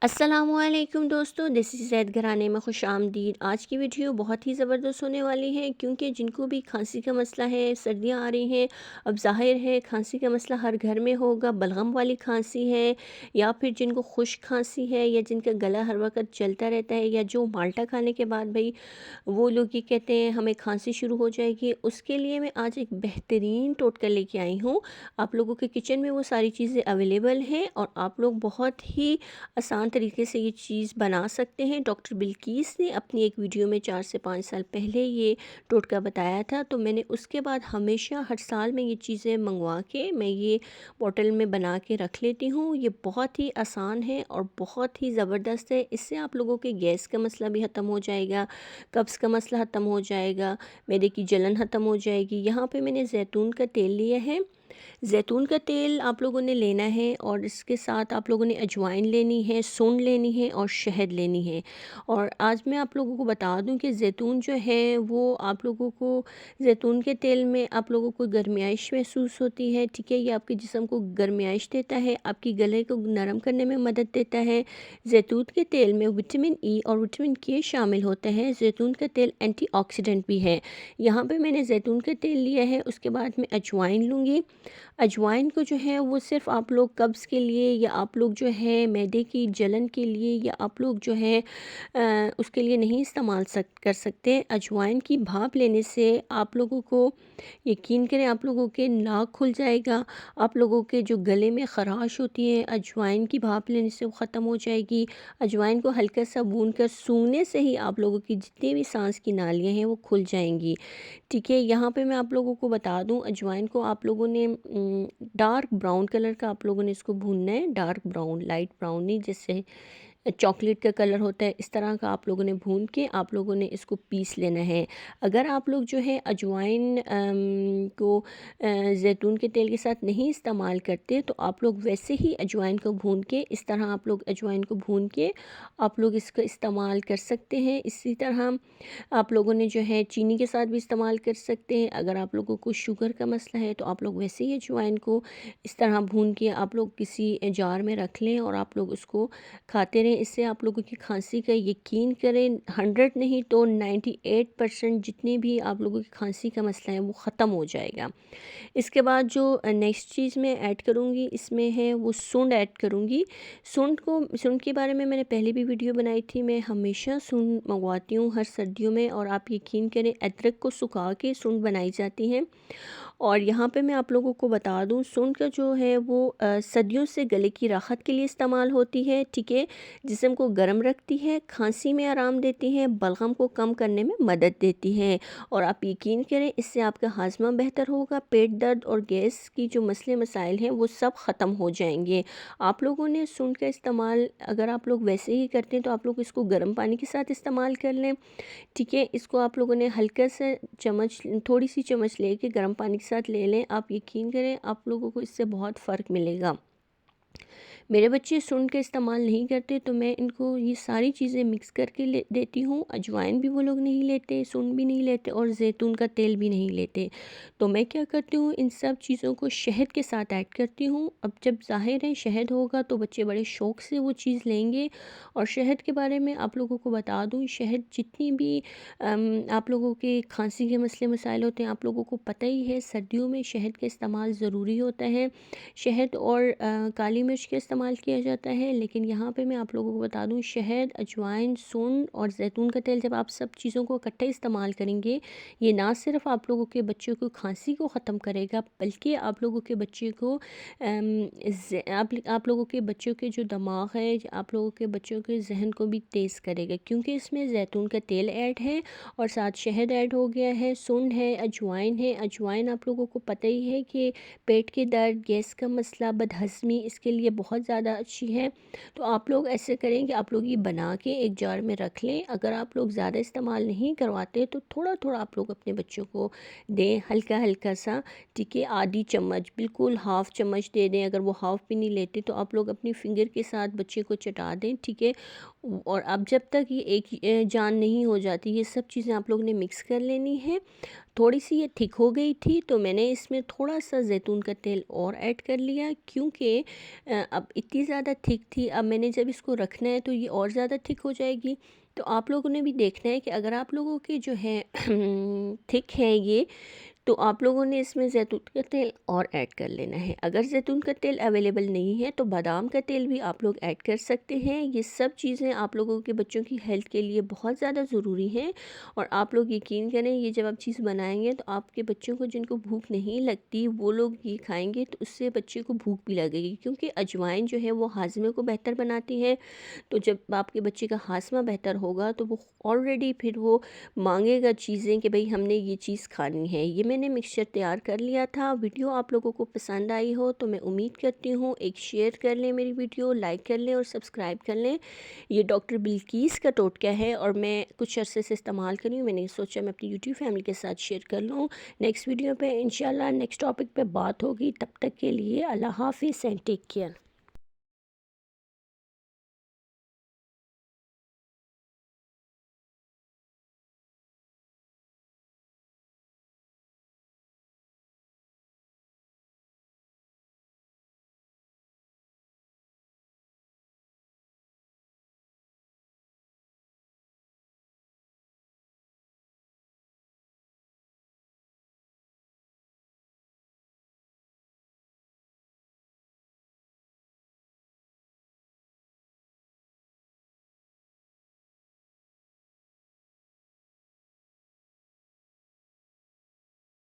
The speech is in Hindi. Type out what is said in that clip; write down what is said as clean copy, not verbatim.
अस्सलामुअलैकुम दोस्तों, दिस इज़ ज़ैद घराने में खुश आमदीद। आज की वीडियो बहुत ही ज़बरदस्त होने वाली है क्योंकि जिनको भी खांसी का मसला है, सर्दियां आ रही हैं। अब ज़ाहिर है खांसी का मसला हर घर में होगा। बलगम वाली खांसी है या फिर जिनको खुश्क खांसी है या जिनका गला हर वक्त चलता रहता है या जो माल्टा खाने के बाद भाई वो लोग ये कहते हैं हमें खांसी शुरू हो जाएगी, उसके लिए मैं आज एक बेहतरीन टोटका लेके आई हूँ। आप लोगों के किचन में वो सारी चीज़ें अवेलेबल हैं और आप लोग बहुत ही आसान तरीके से ये चीज़ बना सकते हैं। डॉक्टर बिल्किस ने अपनी एक वीडियो में 4 से 5 साल पहले ये टोटका बताया था, तो मैंने उसके बाद हमेशा हर साल मैं ये चीज़ें मंगवा के मैं ये बॉटल में बना के रख लेती हूँ। ये बहुत ही आसान है और बहुत ही ज़बरदस्त है। इससे आप लोगों के गैस का मसला भी ख़त्म हो जाएगा, कब्ज़ का मसला ख़त्म हो जाएगा, मैदे की जलन ख़त्म हो जाएगी। यहाँ पे मैंने ज़ैतून का तेल लिया है। ज़ैतून का तेल आप लोगों ने लेना है और इसके साथ आप लोगों ने अजवाइन लेनी है, सूंड लेनी है और शहद लेनी है। और आज मैं आप लोगों को बता दूं कि ज़ैतून जो है वो आप लोगों को ज़ैतून के तेल में आप लोगों को गर्माइश महसूस होती है, ठीक है। ये आपके जिस्म को गर्माइश देता है, आपकी गले को नरम करने में मदद देता है। ज़ैतून के तेल में विटामिन ई और विटामिन के शामिल होते हैं। ज़ैतून का तेल एंटीऑक्सीडेंट भी है। यहाँ पे मैंने ज़ैतून का तेल लिया है, उसके बाद मैं अजवाइन लूँगी। अजवाइन को जो है वो सिर्फ़ आप लोग कब्ज़ के लिए या आप लोग जो है मैदे की जलन के लिए या आप लोग जो है उसके लिए नहीं इस्तेमाल कर सकते। अजवाइन की भाप लेने से आप लोगों को यकीन करें आप लोगों के नाक खुल जाएगा। आप लोगों के जो गले में ख़राश होती है अजवाइन की भाप लेने से वो ख़त्म हो जाएगी। अजवाइन को हल्का सा भून कर सूंघने से ही आप लोगों की जितनी भी सांस की नालियाँ हैं वो खुल जाएंगी, ठीक है। यहाँ पे मैं आप लोगों को बता दूँ अजवाइन को आप लोगों ने डार्क ब्राउन कलर का आप लोगों ने इसको भूनना है। डार्क ब्राउन, लाइट ब्राउन नहीं, जैसे चॉकलेट का कलर होता है इस तरह का आप लोगों ने भून के आप लोगों ने इसको पीस लेना है। अगर आप लोग जो है अजवाइन को ज़ैतून के तेल के साथ नहीं इस्तेमाल करते तो आप लोग वैसे ही अजवाइन को भून के इस तरह आप लोग अजवाइन को भून के आप लोग इसका इस्तेमाल कर सकते हैं। इसी तरह आप लोगों ने जो है चीनी के साथ भी इस्तेमाल कर सकते हैं। अगर आप लोगों को शुगर का मसला है तो आप लोग वैसे ही अजवाइन को इस तरह भून के आप लोग किसी जार में रख लें और आप लोग उसको खाते रहें। इससे आप लोगों की खांसी का यकीन करें 100 नहीं तो 98% जितनी भी आप लोगों की खांसी का मसला है वो ख़त्म हो जाएगा। इसके बाद जो नेक्स्ट चीज़ मैं ऐड करूँगी इसमें है वो सूंड ऐड करूँगी। सूंड के बारे में मैंने पहले भी वीडियो बनाई थी। मैं हमेशा सूंड मंगवाती हूँ हर सर्दियों में और आप यकीन करें अदरक को सुखा के सूंड बनाई जाती हैं। और यहाँ पे मैं आप लोगों को बता दूँ सूंड का जो है वो सर्दियों से गले की राहत के लिए इस्तेमाल होती है, ठीक है। जिस्म को गर्म रखती है, खांसी में आराम देती है, बलगम को कम करने में मदद देती है। और आप यकीन करें इससे आपका हाजमा बेहतर होगा, पेट दर्द और गैस की जो मसले मसाइल हैं वो सब ख़त्म हो जाएंगे। आप लोगों ने सूंड का इस्तेमाल अगर आप लोग वैसे ही करते हैं तो आप लोग इसको गर्म पानी के साथ इस्तेमाल कर लें, ठीक है। इसको आप लोगों ने हल्का सा चम्मच, थोड़ी सी चम्मच लेके गर्म पानी के साथ ले लें। आप यकीन करें आप लोगों को इससे बहुत फ़र्क मिलेगा। मेरे बच्चे सूंड का इस्तेमाल नहीं करते तो मैं इनको ये सारी चीज़ें मिक्स करके ले देती हूँ। अजवाइन भी वो लोग नहीं लेते, सूंड भी नहीं लेते और ज़ैतून का तेल भी नहीं लेते। तो मैं क्या करती हूँ इन सब चीज़ों को शहद के साथ ऐड करती हूँ। अब जब ज़ाहिर है शहद होगा तो बच्चे बड़े शौक़ से वो चीज़ लेंगे। और शहद के बारे में आप लोगों को बता दूँ शहद जितनी भी आप लोगों के खांसी के मसले मसाइल होते हैं आप लोगों को पता ही है सर्दियों में शहद का इस्तेमाल ज़रूरी होता है। शहद और काली मिर्च का इस्तेमाल किया जाता है, लेकिन यहाँ पे मैं आप लोगों को बता दूँ शहद, अजवाइन, सूंड और ज़ैतून का तेल जब आप सब चीज़ों को इकट्ठे इस्तेमाल करेंगे ये ना सिर्फ आप लोगों के बच्चों को खांसी को ख़त्म करेगा बल्कि आप लोगों के बच्चे को आप लोगों के बच्चों के जो दिमाग है, आप लोगों के बच्चों के जहन को भी तेज़ करेगा क्योंकि इसमें ज़ैतून का तेल ऐड है और साथ शहद ऐड हो गया है, सूंड है, अजवाइन है। अजवाइन आप लोगों को पता ही है कि पेट के दर्द, गैस का मसला, बदहज़मी इसके लिए बहुत ज़्यादा अच्छी है। तो आप लोग ऐसे करें कि आप लोग ये बना के एक जार में रख लें। अगर आप लोग ज़्यादा इस्तेमाल नहीं करवाते तो थोड़ा थोड़ा आप लोग अपने बच्चों को दें, हल्का हल्का सा, ठीक है। आधी चम्मच, बिल्कुल हाफ़ चम्मच दे दें। अगर वो हाफ़ भी नहीं लेते तो आप लोग अपनी फिंगर के साथ बच्चे को चटा दें, ठीक है। और अब जब तक ये एक जान नहीं हो जाती, ये सब चीज़ें आप लोगों ने मिक्स कर लेनी है। थोड़ी सी ये थिक हो गई थी तो मैंने इसमें थोड़ा सा ज़ैतून का तेल और ऐड कर लिया, क्योंकि अब इतनी ज़्यादा थिक थी। अब मैंने जब इसको रखना है तो ये और ज़्यादा थिक हो जाएगी। तो आप लोगों ने भी देखना है कि अगर आप लोगों के जो है थिक है ये, तो आप लोगों ने इसमें ज़ैतून का तेल और ऐड कर लेना है। अगर ज़ैतून का तेल अवेलेबल नहीं है तो बादाम का तेल भी आप लोग ऐड कर सकते हैं। ये सब चीज़ें आप लोगों के बच्चों की हेल्थ के लिए बहुत ज़्यादा ज़रूरी हैं। और आप लोग यकीन करें, ये जब आप चीज़ बनाएंगे तो आपके बच्चों को जिनको भूख नहीं लगती वो लोग ये खाएंगे तो उससे बच्चे को भूख भी लगेगी, क्योंकि अजवाइन जो है वो हाजमे को बेहतर बनाती है। तो जब आपके बच्चे का हाजमा बेहतर होगा तो वो ऑलरेडी फिर वो मांगेगा चीज़ें कि भाई हमने ये चीज़ खानी है। ये मैंने मिक्सचर तैयार कर लिया था। वीडियो आप लोगों को पसंद आई हो तो मैं उम्मीद करती हूँ एक शेयर कर लें मेरी वीडियो, लाइक कर लें और सब्सक्राइब कर लें। ये डॉक्टर बिल्किस का टोटका है और मैं कुछ अरसे से इस्तेमाल कर रही हूँ। मैंने सोचा मैं अपनी यूट्यूब फैमिली के साथ शेयर कर लूँ। नेक्स्ट वीडियो पे इंशाल्लाह नेक्स्ट टॉपिक पे बात होगी। तब तक के लिए अल्लाह हाफिज़ एंड टेक केयर।